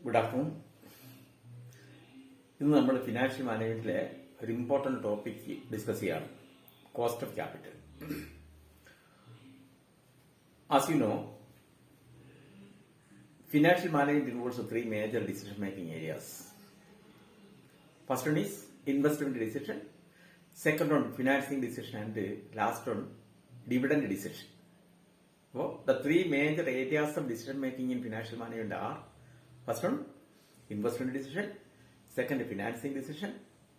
Good afternoon. ഇന്ന് നമ്മൾ financial മാനേജ്മെന്റിലെ ഒരു ഇമ്പോർട്ടന്റ് ടോപ്പിക് ഡിസ്കസ് ചെയ്യാണ്, cost of capital. As you know, financial management involves three major decision-making areas. First one is investment decision, second one financing decision, and last one dividend decision. So, the three major areas of decision-making in financial management are: first one, investment decision; second, financing decision;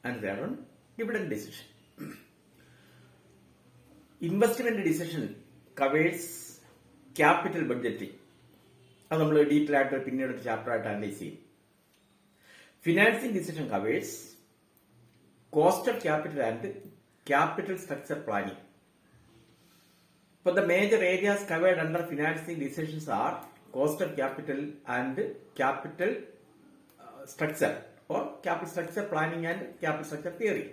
and third one, dividend decision. Investment decision covers capital budgeting. അത് നമ്മൾ detail ആയിട്ട് പിന്നീട് ഒരു chapter ആയിട്ട് analyse ചെയ്യും. Financing decision covers cost of capital and capital structure planning. For the major areas covered under financing decisions are cost of capital and capital structure or capital structure planning and capital structure theory.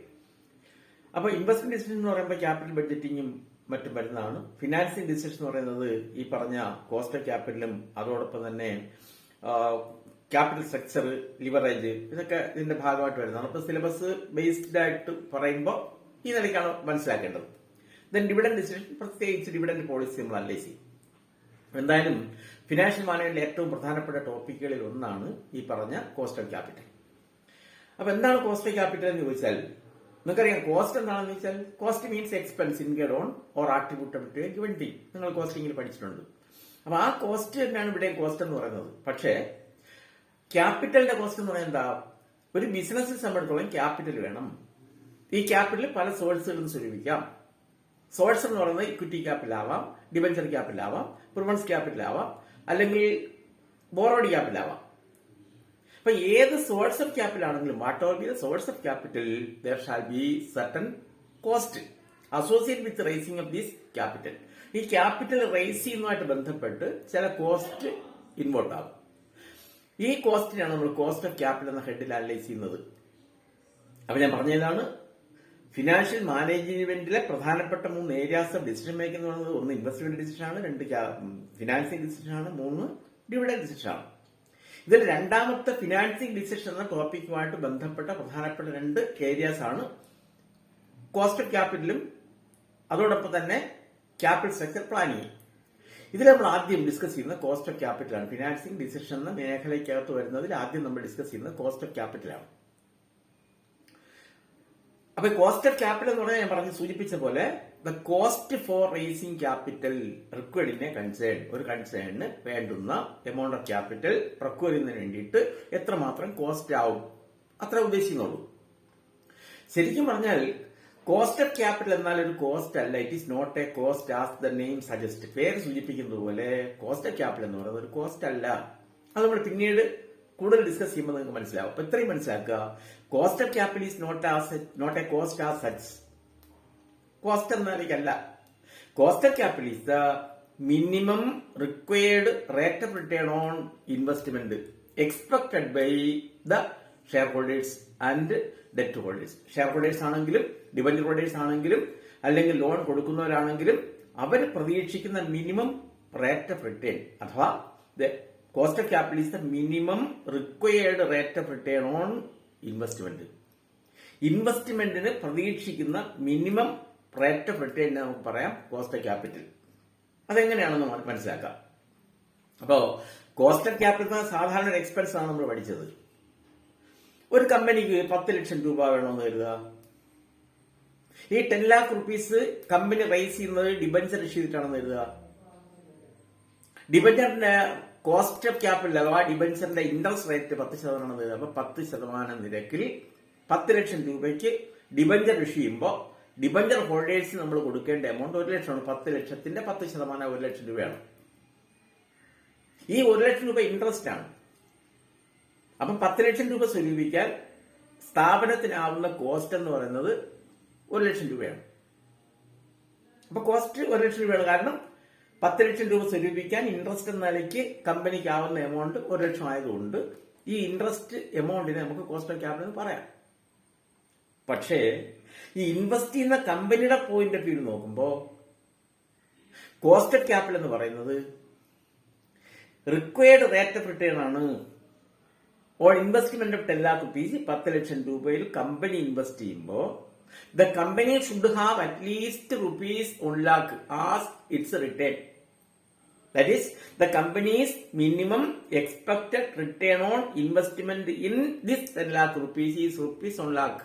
അപ്പോൾ investment decision എന്ന് പറയുമ്പോൾ capital ബഡ്ജറ്റിംഗും മറ്റും വരുന്നതാണ്. Financing decision എന്ന് പറയുന്നത് ഈ പറഞ്ഞ cost of ക്യാപിറ്റലും അതോടൊപ്പം തന്നെ ക്യാപിറ്റൽ സ്ട്രക്ചർ, ലിവറേജ്, ഇതൊക്കെ ഇതിന്റെ ഭാഗമായിട്ട് വരുന്നതാണ്. അപ്പൊ സിലബസ് ബേസ്ഡ് ആയിട്ട് പറയുമ്പോൾ ഈ നിലയ്ക്കാണ് മനസ്സിലാക്കേണ്ടത്. ദെൻ ഡിവിഡന്റ് ഡിസിഷൻ, പ്രത്യേകിച്ച് ഡിവിഡന്റ് പോളിസി നമ്മൾ അനലൈസ് ചെയ്യും. എന്തായാലും ഫിനാൻഷ്യൽ മാനേജ്മെന്റിലെ ഏറ്റവും പ്രധാനപ്പെട്ട ടോപ്പിക്കുകളിൽ ഒന്നാണ് ഈ പറഞ്ഞ കോസ്റ്റ് ഓഫ് ക്യാപിറ്റൽ. അപ്പൊ എന്താണ് കോസ്റ്റ് ഓഫ് ക്യാപിറ്റൽ എന്ന് ചോദിച്ചാൽ, നിങ്ങൾക്കറിയാം കോസ്റ്റ് എന്താണെന്ന് വെച്ചാൽ cost means expense incurred on or attributable to a given thing. നിങ്ങൾ കോസ്റ്റിംഗിൽ പഠിച്ചിട്ടുണ്ട്. അപ്പൊ ആ കോസ്റ്റ് തന്നെയാണ് ഇവിടെ കോസ്റ്റ് എന്ന് പറയുന്നത്. പക്ഷേ ക്യാപിറ്റലിന്റെ കോസ്റ്റ് എന്ന് പറയുന്നത് എന്താ? ഒരു ബിസിനസ്സിൽ സംബന്ധിച്ചിടത്തോളം ക്യാപിറ്റൽ വേണം. ഈ ക്യാപിറ്റൽ പല സോഴ്സുകളിൽ നിന്ന് സ്വരൂപിക്കാം. സോഴ്സ് എന്ന് പറയുന്നത് ഇക്വിറ്റി ക്യാപിറ്റൽ ആവാം, ഡിബഞ്ചർ ക്യാപിറ്റൽ ആവാം, പ്രിഫറൻസ് ക്യാപിറ്റൽ ആവാം, അല്ലെങ്കിൽ ബോറോഡ് ക്യാപിറ്റൽ ആവാം. അപ്പൊ ഏത് സോഴ്സ് ഓഫ് ക്യാപിറ്റൽ ആണെങ്കിലും, what or B the source of capital, there shall be certain cost associate with racing of this capital. ഈ ക്യാപിറ്റൽ റേസ് ചെയ്യുന്നതുമായിട്ട് ബന്ധപ്പെട്ട് ചില കോസ്റ്റ് ഇൻവോൾവ് ആകും. ഈ കോസ്റ്റിനാണ് നമ്മൾ കോസ്റ്റ് ഓഫ് ക്യാപിറ്റൽ എന്ന ഹെഡിൽ അനലൈസ് ചെയ്യുന്നത്. അപ്പൊ ഞാൻ പറഞ്ഞതാണ്, ഫിനാൻഷ്യൽ മാനേജ്മെന്റിലെ പ്രധാനപ്പെട്ട 3 ഏരിയാസ് ഓഫ് ഡിസിഷൻ മേക്കിംഗ് എന്ന് പറയുന്നത്: ഒന്ന് ഇൻവെസ്റ്റ്മെന്റ് ഡിസിഷൻ ആണ്, 2 ഫിനാൻസിംഗ് ഡിസിഷൻ ആണ്, 3 ഡിവിഡന്റ് ഡിസിഷൻ ആണ്. ഇതിൽ രണ്ടാമത്തെ ഫിനാൻസിംഗ് ഡിസിഷൻ എന്ന ടോപ്പിക്കുമായിട്ട് ബന്ധപ്പെട്ട പ്രധാനപ്പെട്ട 2 ഏരിയാസ് ആണ് കോസ്റ്റ് ഓഫ് ക്യാപിറ്റലും അതോടൊപ്പം തന്നെ ക്യാപിറ്റൽ സ്ട്രക്ചർ പ്ലാനിങ്. ഇതിൽ നമ്മൾ ആദ്യം ഡിസ്കസ് ചെയ്യുന്നത് കോസ്റ്റ് ഓഫ് ക്യാപിറ്റലാണ്. ഫിനാൻസിംഗ് ഡിസിഷൻ എന്ന മേഖലയ്ക്കകത്ത് വരുന്നതിൽ ആദ്യം നമ്മൾ ഡിസ്കസ് ചെയ്യുന്നത് കോസ്റ്റ് ഓഫ് ക്യാപിറ്റലാണ്. അപ്പൊ കോസ്റ്റ് ഓഫ് ക്യാപിറ്റൽ എന്ന് പറഞ്ഞാൽ ഞാൻ പറഞ്ഞ് സൂചിപ്പിച്ച പോലെ the cost for raising capital required in a concern. ഒരു കൺസേണിന് വേണ്ടുന്ന എമൗണ്ട് ഓഫ് ക്യാപിറ്റൽ പ്രൊക്യൂർ ചെയ്യുന്നതിന് വേണ്ടിയിട്ട് എത്രമാത്രം കോസ്റ്റ് ആവും, അത്ര ഉദ്ദേശിക്കുന്നുള്ളൂ. ശരിക്കും പറഞ്ഞാൽ കോസ്റ്റ് ഓഫ് ക്യാപിറ്റൽ എന്നാൽ ഒരു കോസ്റ്റ് അല്ല. It is not a cost as the name suggest. പേര് സൂചിപ്പിക്കുന്നത് പോലെ കോസ്റ്റ് ഓഫ് ക്യാപിറ്റൽ എന്ന് പറയുന്നത് ഒരു കോസ്റ്റ് അല്ല. അത് നമ്മൾ പിന്നീട് കൂടുതൽ ഡിസ്കസ് ചെയ്യുമ്പോൾ നിങ്ങൾക്ക് മനസ്സിലാവും. അപ്പൊ ഇത്രയും മനസ്സിലാക്കുക, cost of capital is not a cost as such. Cost എന്നല്ല. Cost of capital is the minimum required rate of return on investment expected by the share holders and debt holders. Share holders ആണെങ്കിലും debenture holders ആണെങ്കിലും അല്ലെങ്കിൽ loan കൊടുക്കുന്നവരാണെങ്കിലും അവർ പ്രതീക്ഷിക്കുന്ന minimum rate of return അഥവാ cost of capital is the minimum required rate of return on investment. ഇൻവെസ്റ്റ്മെന്റിന് പ്രതീക്ഷിക്കുന്ന minimum rate of return നമുക്ക് പറയാം കോസ്റ്റ് ഓഫ് ക്യാപിറ്റൽ. അതെങ്ങനെയാണെന്ന് മനസ്സിലാക്കാം. അപ്പോ കോസ്റ്റ് ഓഫ് ക്യാപിറ്റൽ സാധാരണ ഒരു എക്സ്പെൻസ് ആണ് നമ്മൾ പഠിച്ചത്. ഒരു കമ്പനിക്ക് 10 ലക്ഷം രൂപ വേണമെന്ന് കരുതുക. ഈ 10 lakh rupees കമ്പനി റൈസ് ചെയ്യുന്നത് ഡിബഞ്ചർ ഇഷ്യൂ ചെയ്തിട്ടാണെന്ന് കരുതുക. ഡിബഞ്ചറിന്റെ കോസ്റ്റ് ഓഫ് ക്യാപിറ്റൽ അഥവാ ഡിബഞ്ചറിന്റെ ഇൻട്രസ്റ്റ് റേറ്റ് 10% അപ്പൊ 10% നിരക്കിൽ 10 ലക്ഷം രൂപയ്ക്ക് ഡിബഞ്ചർ ഇഷ്യൂ ചെയ്യുമ്പോൾ ഡിബഞ്ചർ ഹോൾഡേഴ്സ് നമ്മൾ കൊടുക്കേണ്ട എമൗണ്ട് 1 ലക്ഷമാണ്. 10 ലക്ഷത്തിന്റെ 10% 1 ലക്ഷം രൂപയാണ്. ഈ 1 ലക്ഷം രൂപ ഇൻട്രസ്റ്റ് ആണ്. അപ്പം 10 ലക്ഷം രൂപ സ്വരൂപിക്കാൻ സ്ഥാപനത്തിനാവുന്ന കോസ്റ്റ് എന്ന് പറയുന്നത് 1 ലക്ഷം രൂപയാണ്. അപ്പൊ കോസ്റ്റ് 1 ലക്ഷം രൂപയാണ്. കാരണം 10 ലക്ഷം രൂപ സ്വരൂപിക്കാൻ ഇൻട്രസ്റ്റ് എന്ന നിലയ്ക്ക് കമ്പനിക്ക് ആവുന്ന എമൗണ്ട് 1 ലക്ഷം ആയതുകൊണ്ട് ഈ ഇൻട്രസ്റ്റ് എമൗണ്ടിനെ നമുക്ക് കോസ്റ്റ് ഓഫ് ക്യാപിറ്റൽ എന്ന് പറയാം. പക്ഷേ ഈ ഇൻവെസ്റ്റ് ചെയ്യുന്ന കമ്പനിയുടെ പോയിന്റ് ഓഫ് വ്യൂ നോക്കുമ്പോൾ കോസ്റ്റ് ഓഫ് ക്യാപിറ്റൽ എന്ന് പറയുന്നത് റിക്വയർഡ് റേറ്റ് ഓഫ് റിട്ടേൺ ആണ്. Or investment of 10 lakh rupees 10 ലക്ഷം രൂപയിൽ കമ്പനി ഇൻവെസ്റ്റ് ചെയ്യുമ്പോൾ the company should have at least rupees 1 lakh as it's return. That is, the company's minimum expected return on investment in this 10 lakh rupees is rupees 1 lakh.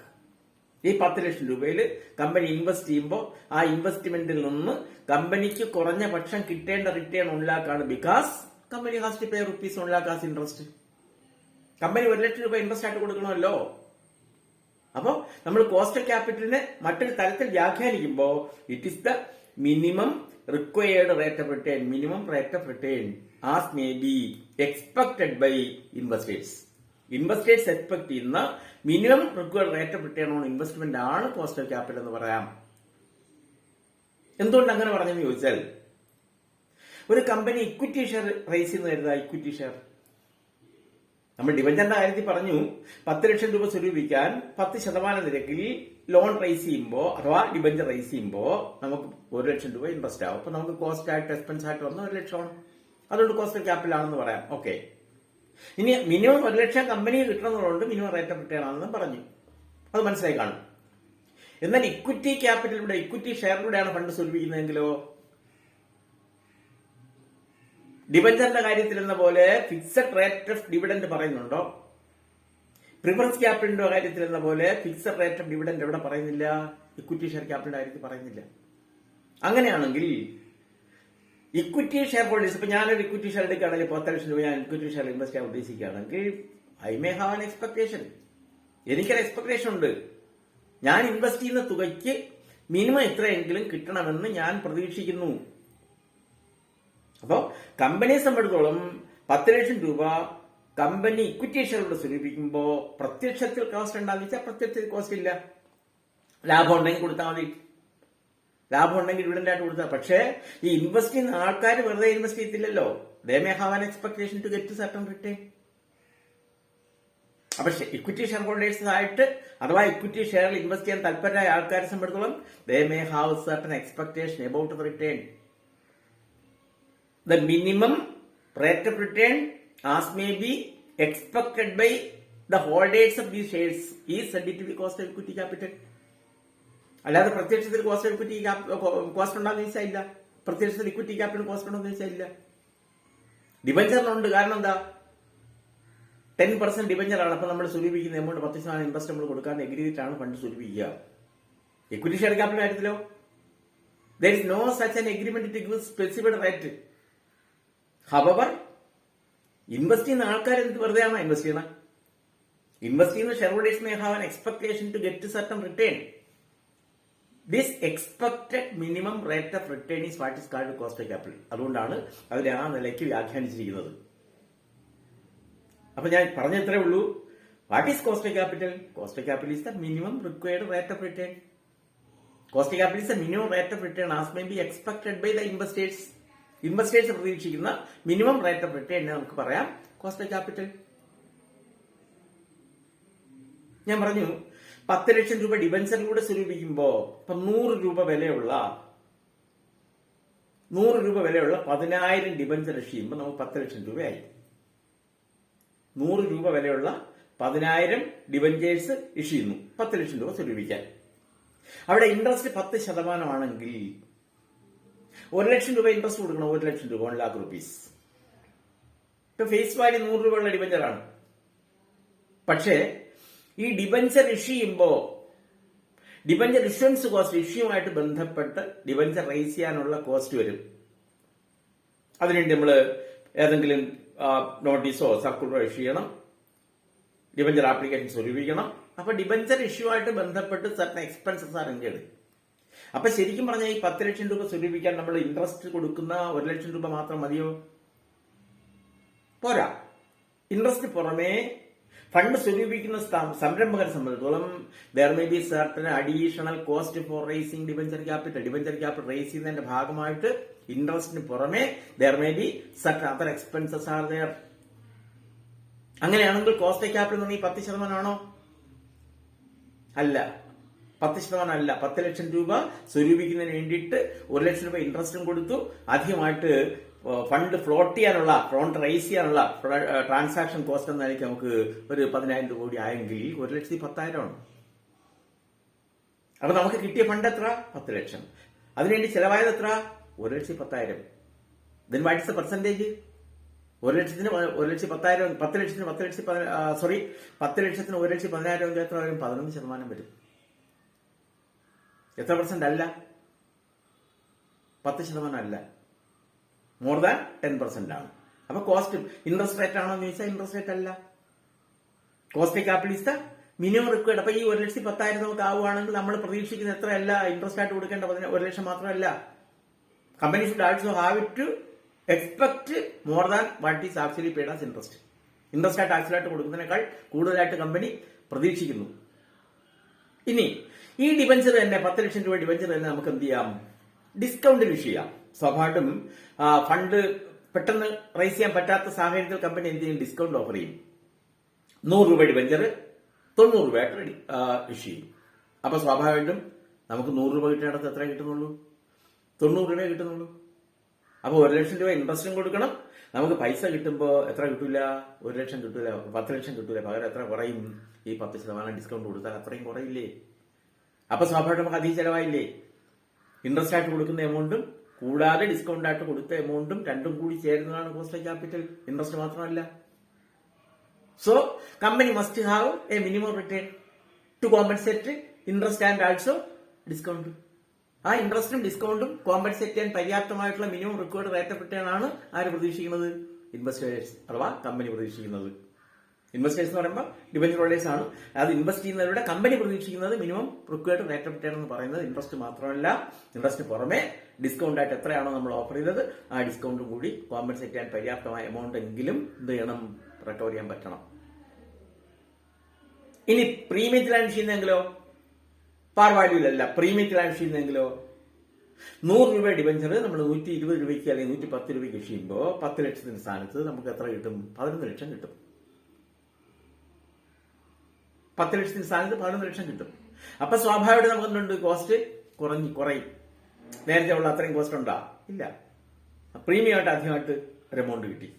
ഈ 10 ലക്ഷം രൂപയിൽ company invest ചെയ്യുമ്പോൾ ആ ഇൻവെസ്റ്റ്മെന്റിൽ നിന്ന് കമ്പനിക്ക് കുറഞ്ഞ പക്ഷം കിട്ടേണ്ട റിട്ടേൺ 1 lakh ആണ്. Because company has to pay rupees 1 lakh as interest. Company 1 ലക്ഷം രൂപ ഇൻവെസ്റ്റ് ആയിട്ട് കൊടുക്കണമല്ലോ. അപ്പോൾ നമ്മൾ കോസ്റ്റ് ഓഫ് ക്യാപിറ്റലിനെ മറ്റൊരു തരത്തിൽ വ്യാഖ്യാനിക്കുമ്പോൾ it is the minimum required rate of return, minimum rate of return as may be expected by investors. Investors expect ചെയ്യുന്ന minimum required rate of return on investment ആണ് കോസ്റ്റ് ഓഫ് ക്യാപിറ്റൽ എന്ന് പറയാം. എന്തുകൊണ്ട് അങ്ങനെ പറഞ്ഞെന്ന് ചോദിച്ചാൽ, ഒരു കമ്പനി ഇക്വിറ്റി ഷെയർ റൈസ് ചെയ്യുന്ന കരുതാ. ഇക്വിറ്റി ഷെയർ നമ്മൾ ഡിബഞ്ചറിന്റെ കാര്യത്തിൽ പറഞ്ഞു, 10 ലക്ഷം രൂപ സ്വരൂപിക്കാൻ 10% നിരക്കിൽ ലോൺ റൈസ് ചെയ്യുമ്പോൾ അഥവാ ഡിബഞ്ചർ റൈസ് ചെയ്യുമ്പോൾ നമുക്ക് 1 ലക്ഷം രൂപ ഇൻവെസ്റ്റ് ആവും. അപ്പൊ നമുക്ക് കോസ്റ്റ് ആയിട്ട് എക്സ്പെൻസ് ആയിട്ട് വന്ന 1 ലക്ഷമാണ്. അതുകൊണ്ട് കോസ്റ്റ് ഓഫ് ക്യാപിറ്റൽ ആണെന്ന് പറയാം. ഓക്കെ, ഇനി മിനിമം 1 ലക്ഷം കമ്പനി കിട്ടണമെന്നുള്ളത് മിനിമം റേറ്റ് ഓഫ് റിട്ടേൺ ആണെന്ന് പറഞ്ഞു. അത് മനസ്സിലായി കാണും. എന്നാൽ ഇക്വിറ്റി ക്യാപിറ്റലിലൂടെ, ഇക്വിറ്റി ഷെയറിലൂടെയാണ് ഫണ്ട് സ്വരൂപിക്കുന്നതെങ്കിലോ, ഡിബഞ്ചറിന്റെ കാര്യത്തിൽ എന്ന പോലെ ഫിക്സഡ് റേറ്റ് ഓഫ് ഡിവിഡന്റ് പറയുന്നുണ്ടോ? പ്രിഫറൻസ് ക്യാപിറ്റലിന്റെ കാര്യത്തിൽ എന്ന പോലെ ഫിക്സഡ് റേറ്റ് ഓഫ് ഡിവിഡന്റ് എവിടെ പറയുന്നില്ല? ഇക്വിറ്റി ഷെയർ ക്യാപിറ്റലിന്റെ കാര്യത്തിൽ പറയുന്നില്ല. അങ്ങനെയാണെങ്കിൽ ഇക്വിറ്റി ഷെയർ ഹോൾഡേഴ്സ്, ഇപ്പൊ ഞാനൊരു ഇക്വിറ്റി ഷെയർ എടുക്കുകയാണെങ്കിൽ 10 ലക്ഷം രൂപ ഞാൻ ഇക്വിറ്റി ഷെയർ ഇൻവെസ്റ്റ് ചെയ്യാൻ ഉദ്ദേശിക്കുകയാണെങ്കിൽ I may have an expectation. എനിക്കൊരു എക്സ്പെക്ടേഷൻ ഉണ്ട്. ഞാൻ ഇൻവെസ്റ്റ് ചെയ്യുന്ന തുകയ്ക്ക് മിനിമം എത്രയെങ്കിലും കിട്ടണമെന്ന് ഞാൻ പ്രതീക്ഷിക്കുന്നു. അപ്പോ കമ്പനിയെ സംബന്ധിച്ചിടത്തോളം 10 ലക്ഷം രൂപ കമ്പനി ഇക്വിറ്റി ഷെയറിലൂടെ സ്വരൂപിക്കുമ്പോൾ പ്രത്യക്ഷത്തിൽ കോസ്റ്റ് ഉണ്ടാകുന്ന വെച്ചാൽ പ്രത്യക്ഷത്തിൽ കോസ്റ്റ് ഇല്ല. ലാഭം ഉണ്ടെങ്കിൽ കൊടുത്താൽ മതി, ലാഭം ഉണ്ടെങ്കിൽ ഡിവിഡന്റ് ആയിട്ട് കൊടുത്താൽ. പക്ഷേ ഈ ഇൻവെസ്റ്റ് ചെയ്യുന്ന ആൾക്കാർ വെറുതെ ഇൻവെസ്റ്റ് ചെയ്യത്തില്ലല്ലോ. They may have an expectation to get certain return. അപ്പൊ ഇക്വിറ്റി ഷെയർ ഹോൾഡേഴ്സ് ആയിട്ട് അഥവാ ഇക്വിറ്റി ഷെയറിൽ ഇൻവെസ്റ്റ് ചെയ്യാൻ താല്പര്യമായ ആൾക്കാരെ സംബന്ധിച്ചിടത്തോളം they may have certain expectation about the return. The minimum rate of return as may be expected by the holders of these shares is said to be cost of equity capital. അല്ലാതെ പ്രത്യക്ഷത്തിൽ cost of equity cost ഉണ്ടാകുന്ന ചോദിച്ചാൽ, പ്രത്യക്ഷത്തിൽ equity capital cost ഉണ്ടെന്ന് ചോദിച്ചാൽ ഡിബഞ്ചറിനുണ്ട്. കാരണം എന്താ? 10% ഡിബഞ്ചറാണ്. അപ്പൊ നമ്മൾ സ്വരൂപിക്കുന്ന എമൗണ്ട് 10% ഇൻവെസ്റ്റ് നമ്മൾ കൊടുക്കാൻ എഗ്രി ചെയ്തിട്ടാണ് ഫണ്ട് സ്വരൂപിക്കുക. ഇക്വിറ്റി ഷെയർ ക്യാപിറ്റൽ കാര്യത്തിലോ there is no such an agreement to give specified rate. However, invest ചെയ്യുന്ന ആൾക്കാർ എന്ത് വെറുതെയാണ് ഇൻവെസ്റ്റ് ചെയ്യുന്നത്? ഇൻവെസ്റ്റ് ചെയ്യുന്ന shareholders may have an expectation to get certain return. This expected minimum rate of return is what is called cost of capital. അതുകൊണ്ടാണ് അതിനെ ആ നിലയ്ക്ക് വ്യാഖ്യാനിച്ചിരിക്കുന്നത്. അപ്പൊ ഞാൻ പറഞ്ഞത്രേ ഉള്ളൂ. What is cost of capital? Cost of capital is the minimum required rate of return. Cost of capital is the minimum rate of return as may be expected by the investors. Investors പ്രതീക്ഷിക്കുന്ന minimum rate of return നമുക്ക് പറയാം cost of capital. ഞാൻ പറഞ്ഞു 10 ലക്ഷം രൂപ ഡിബഞ്ചറിലൂടെ സ്വരൂപിക്കുമ്പോ ഇപ്പൊ 100 രൂപ വിലയുള്ള 10,000 debenture issue ചെയ്യുമ്പോൾ നമുക്ക് 10 ലക്ഷം രൂപയായി. 100 രൂപ വിലയുള്ള 10,000 ഡിബഞ്ചേഴ്സ് ഇഷ്യൂ ചെയ്യുന്നു 10 ലക്ഷം രൂപ സ്വരൂപിക്കാൻ. അവിടെ ഇൻട്രസ്റ്റ് 10% ആണെങ്കിൽ 1 ലക്ഷം രൂപ ഇൻട്രസ്റ്റ് കൊടുക്കണം. 1 ലക്ഷം രൂപ 1 lakh rupees. ഇപ്പൊ ഫേസ് വാല്യൂ 100 രൂപയുള്ള ഡിബഞ്ചറാണ്. പക്ഷേ ഈ ഡിബഞ്ചർ ഇഷ്യൂ ചെയ്യുമ്പോ ഡിബഞ്ചർ ഇഷ്യൂൻസ് കോസ്റ്റ്, ഇഷ്യൂമായിട്ട് ബന്ധപ്പെട്ട് ഡിബഞ്ചർ റൈസ് ചെയ്യാനുള്ള കോസ്റ്റ് വരും. അതിനുവേണ്ടി നമ്മൾ ഏതെങ്കിലും നോട്ടീസോ സർക്കുലറോ ഇഷ്യൂ ചെയ്യണം, ഡിബഞ്ചർ ആപ്ലിക്കേഷൻ സ്വരൂപിക്കണം. അപ്പൊ ഡിബഞ്ചർ ഇഷ്യൂ ആയിട്ട് ബന്ധപ്പെട്ട് സർട്ടൻ എക്സ്പെൻസസ് ആർ ഇൻകേർഡ്. അപ്പൊ ശരിക്കും പറഞ്ഞാൽ ഈ 10 ലക്ഷം രൂപ സ്വരൂപിക്കാൻ നമ്മൾ ഇൻട്രസ്റ്റ് കൊടുക്കുന്ന 1 ലക്ഷം രൂപ മാത്രം മതിയോ? പോരാ. ഇൻട്രസ്റ്റ് പുറമേ ഫണ്ട് സ്വരൂപിക്കുന്ന സംരംഭകരെ സംബന്ധിച്ചിടത്തോളം there may be certain additional cost for raising debenture capital. Debenture capital raise ചെയ്യുന്നതിന്റെ ഭാഗമായിട്ട് ഇൻട്രസ്റ്റിന് പുറമെ there may be certain other expenses are there. അങ്ങനെയാണെങ്കിൽ കോസ്റ്റ് ഓഫ് ക്യാപിറ്റൽ എന്ന് പറഞ്ഞാൽ 10% ആണോ? അല്ല, 10% അല്ല. 10 ലക്ഷം രൂപ സ്വരൂപിക്കുന്നതിന് വേണ്ടിയിട്ട് 1 ലക്ഷം രൂപ ഇൻട്രസ്റ്റും കൊടുത്തു, അധികമായിട്ട് ഫണ്ട് ഫ്ലോട്ട് ചെയ്യാനുള്ള ഫണ്ട് റൈസ് ചെയ്യാനുള്ള ട്രാൻസാക്ഷൻ കോസ്റ്റ് എന്ന നിലയ്ക്ക് നമുക്ക് ഒരു 10,000 കോടി ആയെങ്കിൽ 1,10,000 അപ്പൊ നമുക്ക് കിട്ടിയ ഫണ്ട് എത്ര? 10 ലക്ഷം. അതിനുവേണ്ടി ചെലവായത് എത്ര? 1,10,000. Then what is the percentage? 1 ലക്ഷത്തിന് 1,10,000, 10 ലക്ഷത്തിന് 10 ലക്ഷത്തിന് 1,10,000 എത്ര വരും? 11% വരും. എത്ര പെർസെന്റ് അല്ല? 10% അല്ല, മോർ ദാൻ 10% ആണ്. അപ്പൊ കോസ്റ്റ് ഇൻട്രസ്റ്റ് റേറ്റ് ആണോ എന്ന് ചോദിച്ചാൽ ഇൻട്രസ്റ്റ് റേറ്റ് അല്ല. Cost capital is the minimum required. അപ്പൊ ഈ 1,10,000 നമുക്ക് ആവുകയാണെങ്കിൽ നമ്മൾ പ്രതീക്ഷിക്കുന്ന എത്ര അല്ല ഇൻട്രസ്റ്റ് ആയിട്ട് കൊടുക്കേണ്ട 1 ലക്ഷം മാത്രമല്ല. Company should also have it to expect more than what is actually paid as interest. Interest ആയിട്ട് ആക്ച്വലായിട്ട് കൊടുക്കുന്നതിനേക്കാൾ കൂടുതലായിട്ട് കമ്പനി പ്രതീക്ഷിക്കുന്നു. ഇനി ഈ ഡിബഞ്ചർ തന്നെ 10 ലക്ഷം രൂപ ഡിബഞ്ചർ തന്നെ നമുക്ക് എന്ത് ചെയ്യാം? ഡിസ്കൗണ്ടിന് ഇഷ്യൂ ചെയ്യാം. സ്വാഭാവികം ഫണ്ട് പെട്ടെന്ന് റൈസ് ചെയ്യാൻ പറ്റാത്ത സാഹചര്യത്തിൽ കമ്പനി എന്ത് ചെയ്യും? ഡിസ്കൗണ്ട് ഓഫർ ചെയ്യും. 100 രൂപ ഡിബഞ്ചർ 90 രൂപയായിട്ട് ഇഷ്യൂ ചെയ്യും. അപ്പൊ സ്വാഭാവികമായിട്ടും നമുക്ക് 100 രൂപ കിട്ടുന്നിടത്ത് എത്ര കിട്ടുന്നുള്ളൂ? 90 രൂപയെ കിട്ടുന്നുള്ളൂ. അപ്പൊ 1 ലക്ഷം രൂപ ഇൻട്രസ്റ്റും കൊടുക്കണം. നമുക്ക് പൈസ കിട്ടുമ്പോ എത്ര കിട്ടൂല? 1 ലക്ഷം കിട്ടൂല, 10 ലക്ഷം കിട്ടൂല. പകരം എത്ര കുറയും? ഈ 10% ഡിസ്കൗണ്ട് കൊടുത്താൽ അത്രയും കുറയില്ലേ? അപ്പൊ സ്വാഭാവികം നമുക്ക് അധികം ചെലവായില്ലേ? ഇൻട്രസ്റ്റ് ആയിട്ട് കൊടുക്കുന്ന എമൗണ്ടും കൂടാതെ ഡിസ്കൗണ്ട് ആയിട്ട് കൊടുത്ത എമൗണ്ടും രണ്ടും കൂടി ചേരുന്നതാണ് കോസ്റ്റ് ഓഫ് ക്യാപിറ്റൽ. ഇൻട്രസ്റ്റ് മാത്രമല്ല. So company must have a minimum return to compensate interest and also discount. ആ ഇൻട്രസ്റ്റും ഡിസ്കൗണ്ടും കോമ്പൻസേറ്റ് ചെയ്യാൻ പര്യാപ്തമായിട്ടുള്ള minimum required rate of return ആണ് ആര് പ്രതീക്ഷിക്കുന്നത്? ഇൻവെസ്റ്റേഴ്സ് അഥവാ കമ്പനി പ്രതീക്ഷിക്കുന്നത്. ഇൻവെസ്റ്റേഴ്സ് എന്ന് പറയുമ്പോൾ ഡിബഞ്ചർ ഹോൾഡേഴ്സ് ആണ്. അത് ഇൻവെസ്റ്റ് ചെയ്യുന്നവരുടെ കമ്പനി പ്രതീക്ഷിക്കുന്നത് minimum required rate of return എന്ന് പറയുന്നത് ഇൻട്രസ്റ്റ് മാത്രമല്ല, ഇൻട്രസ്റ്റ് പുറമെ ഡിസ്കൗണ്ട് ആയിട്ട് എത്രയാണോ നമ്മൾ ഓഫർ ചെയ്തത് ആ ഡിസ്കൗണ്ടും കൂടി കോമ്പൻസേറ്റ് ചെയ്യാൻ പര്യാപ്തമായ എമൗണ്ട് എങ്കിലും എന്ത് ചെയ്യണം? റിക്കവർ ചെയ്യാൻ പറ്റണം. ഇനി പ്രീമിയത്തിൽ ആഡ് ചെയ്യുന്നെങ്കിലോ? പാർ വാല്യൂലല്ല, പ്രീമിയത്തിൽ ആഡ് ചെയ്യുന്നെങ്കിലോ? 100 രൂപ ഡിബഞ്ചർ നമ്മൾ 120 രൂപയ്ക്ക് അല്ലെങ്കിൽ 110 രൂപയ്ക്ക് ചെയ്യുമ്പോൾ 10 ലക്ഷത്തിന്റെ സ്ഥാനത്ത് നമുക്ക് എത്ര കിട്ടും? 11 ലക്ഷം കിട്ടും. 10 ലക്ഷത്തിന്റെ സ്ഥാനത്ത് 11 ലക്ഷം കിട്ടും. അപ്പൊ സ്വാഭാവികമായിട്ട് നമുക്ക് എന്തുണ്ട്? കോസ്റ്റ് കുറയും. നേരത്തെ ഉള്ള അത്രയും കോസ്റ്റ് ഉണ്ടാ ഇല്ല. പ്രീമിയം ആയിട്ട് അധികമായിട്ട് ഒരു എമൗണ്ട് കിട്ടി.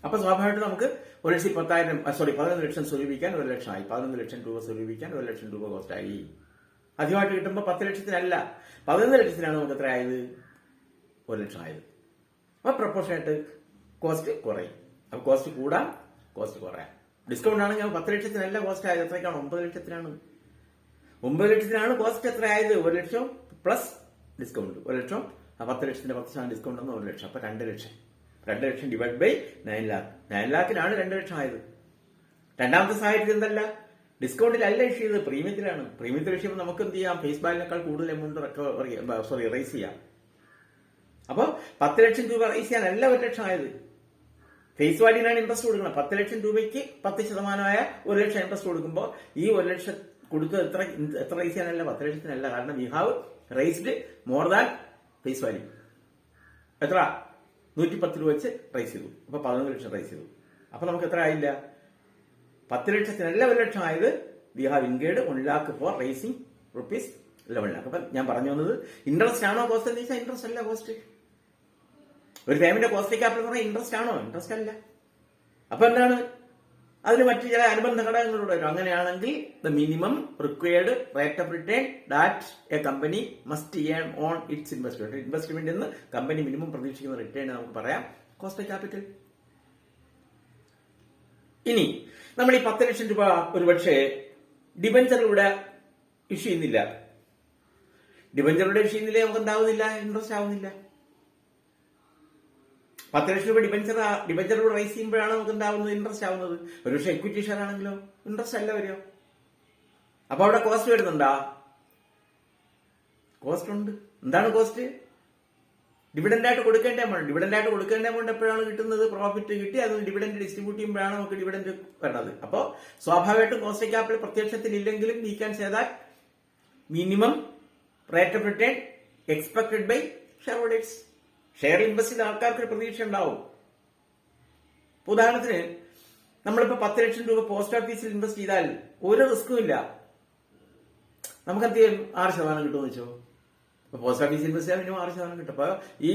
അപ്പൊ സ്വാഭാവികമായിട്ട് നമുക്ക് 11 ലക്ഷം സ്വരൂപിക്കാൻ 1 ലക്ഷമായി. 11 ലക്ഷം രൂപ സ്വരൂപിക്കാൻ 1 ലക്ഷം രൂപ കോസ്റ്റ് ആയി. അധികമായിട്ട് കിട്ടുമ്പോൾ 10 ലക്ഷത്തിനല്ല, 11 ലക്ഷത്തിനാണ് നമുക്ക് എത്ര ആയത്? 1 ലക്ഷം ആയത്. അപ്പൊ പ്രൊപ്പോർഷനായിട്ട് കോസ്റ്റ് കുറയും. അപ്പൊ കോസ്റ്റ് കൂടാം, കോസ്റ്റ് കുറയാം. ഡിസ്കൗണ്ട് ആണ് ഞാൻ 10 ലക്ഷത്തിനല്ല കോസ്റ്റ് ആയത്. എത്രയ്ക്കാണ്? 9 ലക്ഷത്തിനാണ്. 9 ലക്ഷത്തിനാണ് കോസ്റ്റ് എത്ര ആയത്? 1 ലക്ഷം പ്ലസ് ഡിസ്കൗണ്ട്. 1 ലക്ഷം 10 ലക്ഷത്തിന്റെ 10% ഡിസ്കൗണ്ട് ആണ് 1 ലക്ഷം. അപ്പൊ 2 ലക്ഷം. 2 ലക്ഷം ഡിവൈഡ് ബൈ 9 ലാക്ക്. 9 ലാക്കിനാണ് 2 ലക്ഷം ആയത്. രണ്ടാമത്തെ സാഹചര്യം എന്തല്ല? ഡിസ്കൗണ്ടിലല്ല ഇഷ്യൂ ചെയ്തത്, പ്രീമിയത്തിലാണ്. പ്രീമിയത്തിൽ ഇഷ്യൂ ചെയ്യുമ്പോൾ നമുക്ക് എന്ത് ചെയ്യാം? ഫേസ് വാല്യൂനേക്കാൾ കൂടുതൽ എമൗണ്ട് റൈസ് ചെയ്യാം. അപ്പൊ 10 ലക്ഷം രൂപ റൈസ് ചെയ്യാനല്ല 1 ലക്ഷം ആയത്. ഫേസ് വാല്യൂനാണ് ഇൻട്രസ്റ്റ് കൊടുക്കണം. 10 ലക്ഷം രൂപയ്ക്ക് 10% 1 ലക്ഷം ഇൻട്രസ്റ്റ് കൊടുക്കുമ്പോൾ ഈ 1 ലക്ഷം കൊടുത്ത് എത്ര റൈസ് ചെയ്യാനല്ല? 10 ലക്ഷത്തിനല്ല. കാരണം we have raised more than face value. എത്ര? 110 രൂപ വെച്ച് റൈസ് ചെയ്തു. അപ്പൊ 11 ലക്ഷം റൈസ് ചെയ്തു. അപ്പൊ നമുക്ക് എത്ര ആയില്ല? 10 ലക്ഷത്തിനല്ല 1 ലക്ഷം ആയത്. We have incurred 1 lakh for raising rupees 11 lakh. അപ്പൊ ഞാൻ പറഞ്ഞു വന്നത് ഇൻട്രസ്റ്റ് ആണോ കോസ്റ്റ് എന്ന് ചോദിച്ചാൽ ഇൻട്രസ്റ്റ് അല്ല കോസ്റ്റ്. ഒരു ഫാമിലിന്റെ കോസ്റ്റ് ക്യാപിറ്റൽ എന്ന് പറഞ്ഞാൽ ഇൻട്രസ്റ്റ് ആണോ? ഇൻട്രസ്റ്റ് അല്ല. അപ്പൊ എന്താണ്? അതിന് മറ്റു ചില അനുബന്ധ ഘടകങ്ങളോട് വരും. അങ്ങനെയാണെങ്കിൽ the minimum required rate of return that A company must earn on its investment. Investment എന്ന് കമ്പനി മിനിമം പ്രതീക്ഷിക്കുന്ന റിട്ടേൺ നമുക്ക് പറയാം കോസ്റ്റ് ഓഫ് ക്യാപിറ്റൽ. ഇനി നമ്മൾ ഈ 10 ലക്ഷം രൂപ ഒരുപക്ഷെ ഡിബഞ്ചറിലൂടെ ഇഷ്യൂ ചെയ്യുന്നില്ല. ഡിബഞ്ചറിലൂടെ ഇഷ്യൂ ചെയ്യുന്നില്ലേ നമുക്ക് എന്താവുന്നില്ല? ഇൻട്രസ്റ്റ് ആവുന്നില്ല. 10 ലക്ഷം രൂപ ഡിബഞ്ചറിലൂടെ റൈസ് ചെയ്യുമ്പോഴാണ് നമുക്ക് എന്താവുന്നത്? ഇൻട്രസ്റ്റ് ആവുന്നത്. ഒരുപക്ഷെ എക്വിറ്റി ഷെയർ ആണെങ്കിലോ ഇൻട്രസ്റ്റ് അല്ല വരിക. അപ്പൊ അവിടെ കോസ്റ്റ് വരുന്നുണ്ടാ? കോസ്റ്റ് ഉണ്ട്. എന്താണ് കോസ്റ്റ്? ഡിവിഡന്റ് ആയിട്ട് കൊടുക്കേണ്ട എമൗണ്ട്. ഡിവിഡന്റ് ആയിട്ട് കൊടുക്കേണ്ട എമൗണ്ട് എപ്പോഴാണ് കിട്ടുന്നത്? പ്രോഫിറ്റ് കിട്ടി അത് ഡിവിഡന്റ് ഡിസ്ട്രിബ്യൂട്ട് ചെയ്യുമ്പോഴാണ് നമുക്ക് ഡിവിഡന്റ് വരുന്നത്. അപ്പോൾ സ്വാഭാവികമായിട്ടും കോസ്റ്റ് ഓഫ് ക്യാപിറ്റൽ പ്രത്യക്ഷത്തിൽ ഇല്ലെങ്കിലും we can say that minimum rate of return expected by shareholders. Share invest ചെയ്ത ആൾക്കാർക്ക് ഒരു പ്രതീക്ഷ ഉണ്ടാവും. ഉദാഹരണത്തിന് നമ്മളിപ്പോ 10 ലക്ഷം രൂപ പോസ്റ്റ് ഓഫീസിൽ ഇൻവെസ്റ്റ് ചെയ്താൽ ഒരു റിസ്കും ഇല്ല. നമുക്ക് എന്ത് ചെയ്യും? 6% കിട്ടുമെന്ന് വെച്ചോ. ഇപ്പൊ പോസ്റ്റ് ഓഫീസ് ഇൻവെസ്റ്റ് ചെയ്യാൻ മിനിമം 6% കിട്ടും. അപ്പൊ ഈ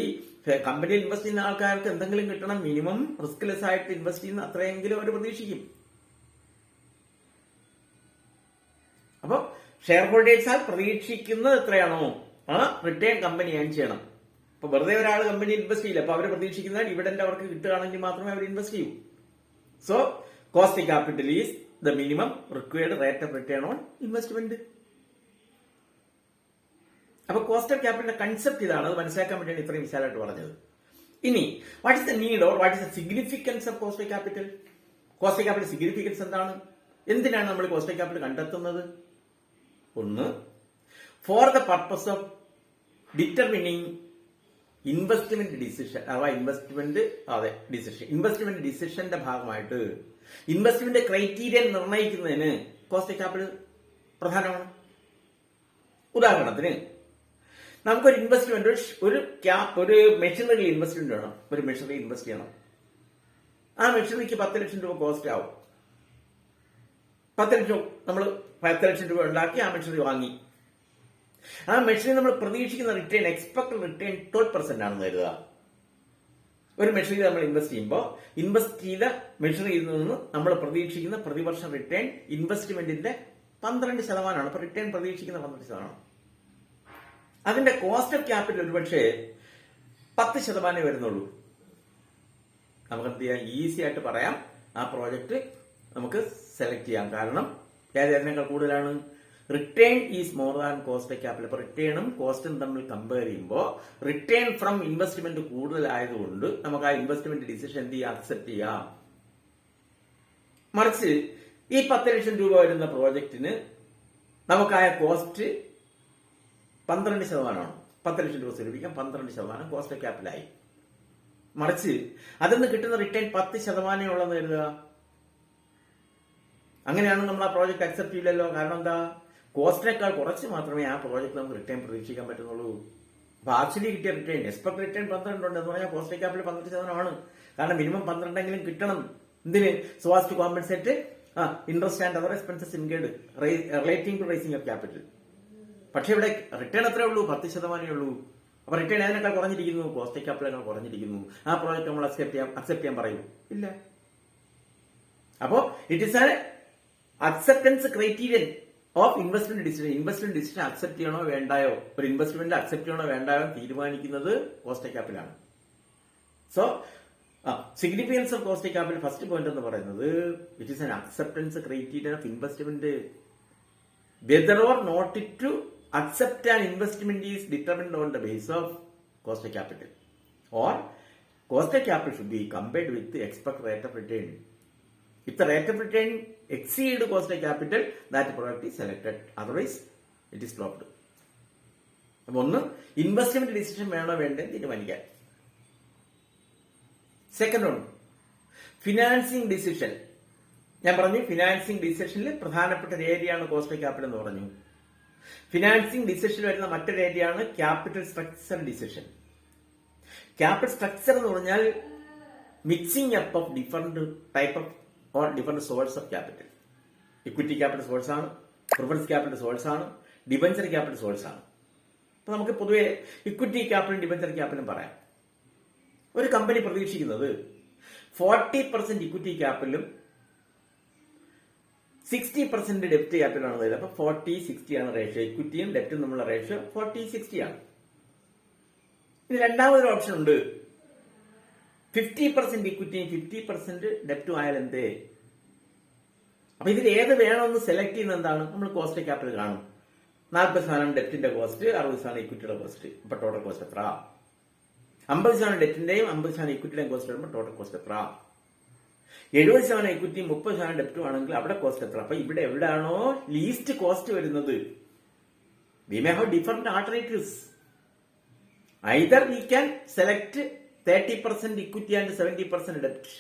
കമ്പനിയിൽ ഇൻവെസ്റ്റ് ചെയ്യുന്ന ആൾക്കാർക്ക് എന്തെങ്കിലും കിട്ടണം, മിനിമം റിസ്ക് ലെസ് ആയിട്ട് ഇൻവെസ്റ്റ് ചെയ്യുന്ന അത്രയെങ്കിലും അവർ പ്രതീക്ഷിക്കും. അപ്പൊ ഷെയർ ഹോൾഡേഴ്സാൽ പ്രതീക്ഷിക്കുന്നത് എത്രയാണോ ആ റിട്ടേൺ കമ്പനി ഏൺ ചെയ്യണം. അപ്പൊ വെറുതെ ഒരാൾ കമ്പനി ഇൻവെസ്റ്റ് ചെയ്യില്ല. അപ്പൊ അവർ പ്രതീക്ഷിക്കുന്ന ഡിവിഡൻഡ് അവർക്ക് കിട്ടുകയാണെങ്കിൽ മാത്രമേ അവർ ഇൻവെസ്റ്റ് ചെയ്യൂ. So cost capital is the minimum required rate of return on investment. അപ്പൊ കോസ്റ്റ് ഓഫ് ക്യാപിറ്റലിന്റെ കൺസെപ്റ്റ് ഇതാണ്. അത് മനസ്സിലാക്കാൻ വേണ്ടിയാണ് ഇത്രയും വിശാലമായിട്ട് പറഞ്ഞത്. ഇനി what is the need or what is the significance of cost of capital? Cost of capital significance എന്താണ്? എന്തിനാണ് നമ്മൾ കോസ്റ്റ് ഓഫ് ക്യാപിറ്റൽ കണ്ടെത്തുന്നത്? ഒന്ന്, for the purpose of determining investment decision, അഥവാ ഇൻവെസ്റ്റ്മെന്റ് ഡിസിഷന്റെ ഭാഗമായിട്ട് investment criterion നിർണ്ണയിക്കുന്നതിന് cost of capital പ്രധാനമാണ്. ഉദാഹരണത്തിന് നമുക്കൊരു ഇൻവെസ്റ്റ്മെന്റ്, ഒരു മെഷീനറി ഇൻവെസ്റ്റ്മെന്റ് വേണം. ഒരു മെഷീനറി ഇൻവെസ്റ്റ് ചെയ്യണം. ആ മെഷീനറിക്ക് 10 ലക്ഷം രൂപ കോസ്റ്റ് ആവും. 10 ലക്ഷം രൂപ ഉണ്ടാക്കി ആ മെഷീനറി വാങ്ങി. ആ മെഷീനറി നമ്മൾ പ്രതീക്ഷിക്കുന്ന റിട്ടേൺ, എക്സ്പെക്ടഡ് റിട്ടേൺ 12% ആണെന്ന് കരുതുക. ഒരു മെഷീനറി നമ്മൾ ഇൻവെസ്റ്റ് ചെയ്യുമ്പോൾ ഇൻവെസ്റ്റ് ചെയ്ത മെഷീനറിയിൽ നിന്ന് നമ്മൾ പ്രതീക്ഷിക്കുന്ന പ്രതിവർഷം റിട്ടേൺ ഇൻവെസ്റ്റ്മെന്റിന്റെ 12%. അപ്പൊ റിട്ടേൺ പ്രതീക്ഷിക്കുന്ന 12%. അതിന്റെ കോസ്റ്റ് ഓഫ് ക്യാപിറ്റൽ ഒരുപക്ഷെ 10% വരുന്നുള്ളൂ. നമുക്ക് എന്ത് ചെയ്യാം? ഈസി ആയിട്ട് പറയാം, ആ പ്രോജക്റ്റ് നമുക്ക് സെലക്ട് ചെയ്യാം. കാരണം ഏതിനേക്കാൾ കൂടുതലാണ്? Return is more than cost of capital. അപ്പൊ റിട്ടേണും കോസ്റ്റും തമ്മിൽ കമ്പയർ ചെയ്യുമ്പോൾ റിട്ടേൺ ഫ്രം ഇൻവെസ്റ്റ്മെന്റ് കൂടുതലായതുകൊണ്ട് നമുക്ക് ആ ഇൻവെസ്റ്റ്മെന്റ് ഡിസിഷൻ എന്ത് ചെയ്യാം? അക്സെപ്റ്റ് ചെയ്യാം. മറിച്ച് ഈ 10 ലക്ഷം രൂപ വരുന്ന പ്രോജക്റ്റിന് നമുക്കായ കോസ്റ്റ് 12%. 10 ലക്ഷം രൂപ സ്വരൂപിക്കാം, 12% കോസ്റ്റ് ഓഫ് ക്യാപിറ്റലായി. മറിച്ച് അതിൽ നിന്ന് കിട്ടുന്ന റിട്ടേൺ 10% ഉള്ളതെന്ന് കരുതുക. അങ്ങനെയാണ് നമ്മൾ ആ പ്രോജക്റ്റ് അക്സെപ്റ്റ് ചെയ്യില്ലല്ലോ. കാരണം എന്താ? കോസ്റ്റിനേക്കാൾ കുറച്ച് മാത്രമേ ആ പ്രോജക്റ്റ് നമുക്ക് റിട്ടേൺ പ്രതീക്ഷിക്കാൻ പറ്റുന്നുള്ളൂ. അപ്പൊ ആക്ച്വലി കിട്ടിയ റിട്ടേൺ, എക്സ്പെക്ട് റിട്ടേൺ 12 ഉണ്ട് എന്ന് പറഞ്ഞാൽ കോസ്റ്റ് ഓഫ് ക്യാപിറ്റൽ 12% ആണ്. കാരണം മിനിമം 12 കിട്ടണം. എന്തിന്? So as to compensate interest and other expenses incurred relating to raising of capital. പക്ഷെ ഇവിടെ റിട്ടേൺ എത്രയേ ഉള്ളൂ? 10% ഉള്ളൂ. അപ്പൊ റിട്ടേൺ അതിനേക്കാൾ കുറഞ്ഞിരിക്കുന്നു, കോസ്റ്റ് ഓഫ് ക്യാപിറ്റലിനേക്കാൾ കുറഞ്ഞിരിക്കുന്നു. ആ പ്രോജക്റ്റ് നമ്മൾ അക്സെപ്റ്റ് ചെയ്യാൻ പറയൂ? ഇല്ല. അപ്പോ it is a acceptance criterion of investment decision. Investment decision accept ചെയ്യണോ വേണ്ടായോ, ഒരു ഇൻവെസ്റ്റ്മെന്റ് അക്സെപ്റ്റ് ചെയ്യണോ വേണ്ടായോ തീരുമാനിക്കുന്നത് കോസ്റ്റ് ഓഫ് ക്യാപിറ്റൽ ആണ്. So significance of cost of capital first point എന്ന് പറയുന്നത് it is an acceptance criterion of investment. Whether or not to accept an investment is determined on the basis of cost of capital, or cost of capital should be compared with the expected rate of return. If the rate of return exceed cost of capital, that product is selected, otherwise it is dropped. അപ്പോൾ ഒന്ന്, investment decision വേണോ വേണ്ടേ തീരുമാനിക്കാൻ. Second one, financing decision. ഞാൻ പറഞ്ഞു financing ഡിസിഷനിൽ പ്രധാനപ്പെട്ട ഒരു ഏരിയയാണ് കോസ്റ്റ് ഓഫ് ക്യാപിറ്റൽ എന്ന് പറഞ്ഞു. ഫിനാൻസിംഗ് ഡിസിഷൻ വരുന്ന മറ്റൊരു ഏരിയയാണ് capital structure decision. Capital structure എന്ന് പറഞ്ഞാൽ mixing up of different type of or different source of capital. Equity capital source ആണ്, പ്രിഫറൻസ് ക്യാപിറ്റൽ സോഴ്സ് ആണ്, ഡിബഞ്ചർ ക്യാപിറ്റൽ സോഴ്സ് ആണ്. അപ്പൊ നമുക്ക് പൊതുവെ ഇക്വിറ്റി ക്യാപിറ്റലും ഡിബഞ്ചർ ക്യാപിറ്റലും പറയാം. ഒരു കമ്പനി പ്രതീക്ഷിക്കുന്നത് 40% ഇക്വിറ്റി ക്യാപിറ്റലും 60% ഡെപ്റ്റ് ക്യാപിറ്റലാണ് വരുന്നത്. അപ്പൊ 40-60 ആണ് റേഷ്യോ. ഇക്വിറ്റിയും ഡെപ്റ്റും തമ്മിലുള്ള റേഷ്യോ 40-60 ആണ്. ഇനി രണ്ടാമതൊരു ഓപ്ഷൻ ഉണ്ട്, 50% ഇക്വിറ്റിയും 50% ഡെപ്റ്റും ആയാലും എന്തേ. അപ്പൊ ഇതിൽ ഏത് വേണമെന്ന് സെലക്ട് ചെയ്യുന്നത് എന്താണ്? നമ്മൾ കോസ്റ്റ് ഓഫ് ക്യാപിറ്റൽ കാണും. 40% ഡെപ്റ്റിന്റെ കോസ്റ്റ്, 60% ഇക്വിറ്റിയുടെ കോസ്റ്റ്. അപ്പൊ ടോട്ടൽ കോസ്റ്റ് എത്ര? 50% ഡെപ്റ്റിന്റെയും 50% ഇക്വിറ്റിയുടെയും കോസ്റ്റ് വരുമ്പോൾ ടോട്ടൽ കോസ്റ്റ് എത്ര? 70% ഇക്വിറ്റിയും 30% ഡെപ്റ്റും ആണെങ്കിൽ അവിടെ കോസ്റ്റ് എത്ര? അപ്പൊ ഇവിടെ എവിടെയാണോ ലീസ്റ്റ് കോസ്റ്റ് വരുന്നത്, we may have different alternatives. Either we can select 30% equity and 70% ഡെപ്റ്റ്,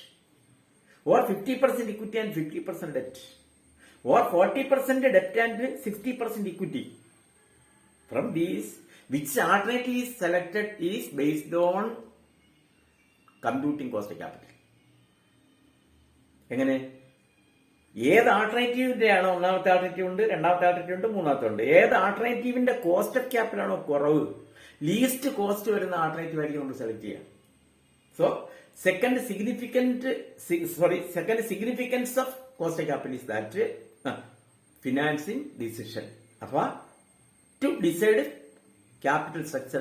or 50% equity and 50% debt, or 40% debt and 60% equity. From these, which alternative is selected is based on computing cost of capital. എങ്ങനെ? ഏത് ആൾട്ടർനേറ്റീവിന്റെ ആണോ, ഒന്നാമത്തെ alternative ഉണ്ട്, രണ്ടാമത്തെ alternative ഉണ്ട്, മൂന്നാമത്തെ ഉണ്ട്, ഏത് ആൾട്ടർനേറ്റീവിന്റെ കോസ്റ്റ് ഓഫ് ക്യാപിറ്റൽ ആണോ കുറവ്, ലീസ്റ്റ് കോസ്റ്റ് വരുന്ന ആൾട്ടർനേറ്റീവ് ആയിരിക്കും നമ്മൾ സെലക്ട് ചെയ്യുക. So second significance of cost of capital is that financing decision. അപ്പൊ to decide capital structure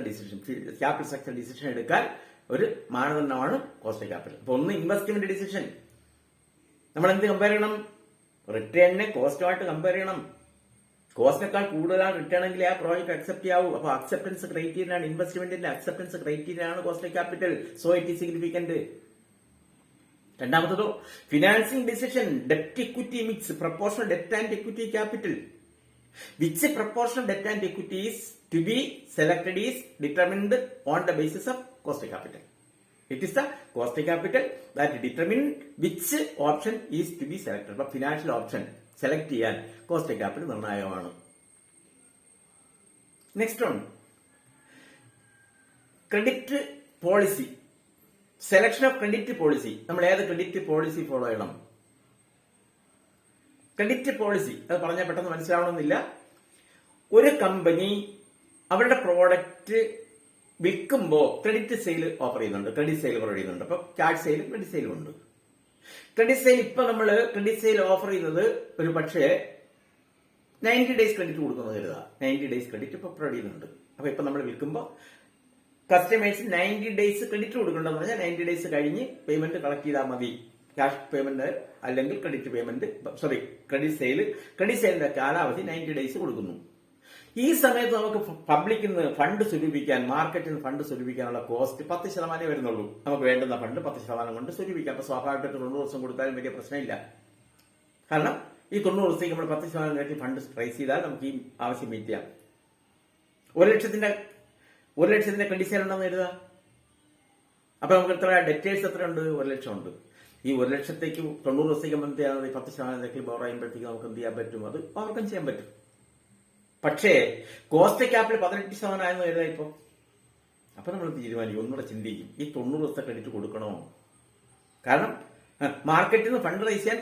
decision എടുക്കാൻ ഒരു മാനദണ്ഡമാണ് കോസ്റ്റ് ഓഫ് ക്യാപിറ്റൽ. അപ്പൊ ഒന്ന് ഇൻവെസ്റ്റ്മെന്റ് ഡിസിഷൻ, നമ്മൾ എന്ത് കമ്പയർ ചെയ്യണം, റിട്ടേണിനെ കോസ്റ്റുമായിട്ട് കമ്പയർ ചെയ്യണം. കോസ്റ്റിനേക്കാൾ കൂടുതലാണ് റിട്ടേൺ എങ്കിൽ ആ പ്രോജക്ട് അക്സെപ്റ്റ് ചെയ്യാവൂ. അപ്പൊ അക്സെപ്റ്റൻസ് ക്രൈറ്റീരിയ ആണ് ഇൻവെസ്റ്റ്മെന്റിന്റെ അക്സെപ്റ്റൻസ് ക്രൈറ്റീരിയ ആണ് cost of capital. So it is significant. രണ്ടാമത്തതോ financing decision, debt equity mix, proportional debt and equity capital. Which proportional debt and equity is to be selected is determined on the basis of cost of capital. It is the cost of capital that determine which option is to be selected. അപ്പൊ financial option select ചെയ്യാൻ cost of capital നിർണായകമാണ്. Next on credit policy, selection of credit policy. നമ്മൾ ഏത് credit policy follow ചെയ്യണം? Credit policy അത് പറഞ്ഞാൽ പെട്ടെന്ന് മനസ്സിലാവണമെന്നില്ല. ഒരു കമ്പനി അവരുടെ പ്രോഡക്റ്റ് വിൽക്കുമ്പോൾ ക്രെഡിറ്റ് സെയിൽ ഓഫർ ചെയ്യുന്നുണ്ട്, ക്രെഡിറ്റ് സെയിൽ പ്രൊവൈഡ് ചെയ്യുന്നുണ്ട്. അപ്പൊ ക്യാഷ് സെയിലും ക്രെഡിറ്റ് സെയിലും ഉണ്ട്. ക്രെഡിറ്റ് സെയിൽ ഇപ്പൊ നമ്മൾ ക്രെഡിറ്റ് സെയിൽ ഓഫർ ചെയ്യുന്നത് ഒരു പക്ഷേ 90 ഡേയ്സ് ക്രെഡിറ്റ് കൊടുക്കുന്നത് കരുതുക. 90 ഡേയ്സ് ക്രെഡിറ്റ് ഇപ്പൊ പ്രൊവൈഡ് ചെയ്യുന്നുണ്ട്. അപ്പൊ ഇപ്പൊ നമ്മൾ വിൽക്കുമ്പോൾ കസ്റ്റമേഴ്സ് 90 ഡേയ്സ് ക്രെഡിറ്റ് കൊടുക്കണ്ടെന്ന് പറഞ്ഞാൽ 90 ഡേയ്സ് കഴിഞ്ഞ് പേയ്മെന്റ് കളക്ട് ചെയ്താൽ മതി. ക്യാഷ് പേയ്മെന്റ് അല്ലെങ്കിൽ ക്രെഡിറ്റ് സെയിലിന്റെ കാലാവധി 90 ഡേയ്സ് കൊടുക്കുന്നു. ഈ സമയത്ത് നമുക്ക് പബ്ലിക്കിൽ നിന്ന് ഫണ്ട് സ്വരൂപിക്കാൻ, മാർക്കറ്റിൽ നിന്ന് ഫണ്ട് സ്വരൂപിക്കാനുള്ള കോസ്റ്റ് 10% വരുന്നുള്ളൂ. നമുക്ക് വേണ്ടുന്ന ഫണ്ട് 10% കൊണ്ട് സ്വരൂപിക്കാം. അപ്പൊ സ്വാഭാവികമായിട്ട് 90 ദിവസം കൊടുത്താലും വലിയ പ്രശ്നമില്ല. കാരണം ഈ 90 ദിവസത്തേക്ക് നമ്മൾ 10% കയറ്റി ഫണ്ട് റൈസ് ചെയ്താൽ നമുക്ക് ഈ ആവശ്യം മീറ്റ് ചെയ്യാം. 1 ലക്ഷത്തിന്റെ ക്രെഡിറ്റ് സെയിൽ ഉണ്ടെന്ന് കരുതുക. അപ്പൊ നമുക്ക് എത്ര ഡെറ്റേഴ്സ് എത്ര ഉണ്ട്? 1 ലക്ഷം ഉണ്ട്. ഈ 1 ലക്ഷത്തേക്ക് 90 ദിവസത്തേക്ക് നമ്മൾ എന്ത് ചെയ്യാൻ 10% ബോർ ചെയ്യുമ്പോഴത്തേക്ക് നമുക്ക് എന്ത് ചെയ്യാൻ പറ്റും? അത് ഓവർകം ചെയ്യാൻ പറ്റും. പക്ഷേ കോസ്റ്റ് ക്യാപിറ്റൽ 18% ആയെന്ന് കരുതാ ഇപ്പൊ. അപ്പൊ നമ്മൾ തീരുമാനിക്കും, ഒന്നുകൂടെ ചിന്തിക്കും, ഈ 90 ദിവസത്തെ ക്രെഡിറ്റ് കൊടുക്കണോ? കാരണം മാർക്കറ്റിൽ നിന്ന് ഫണ്ട് റൈസ് ചെയ്യാൻ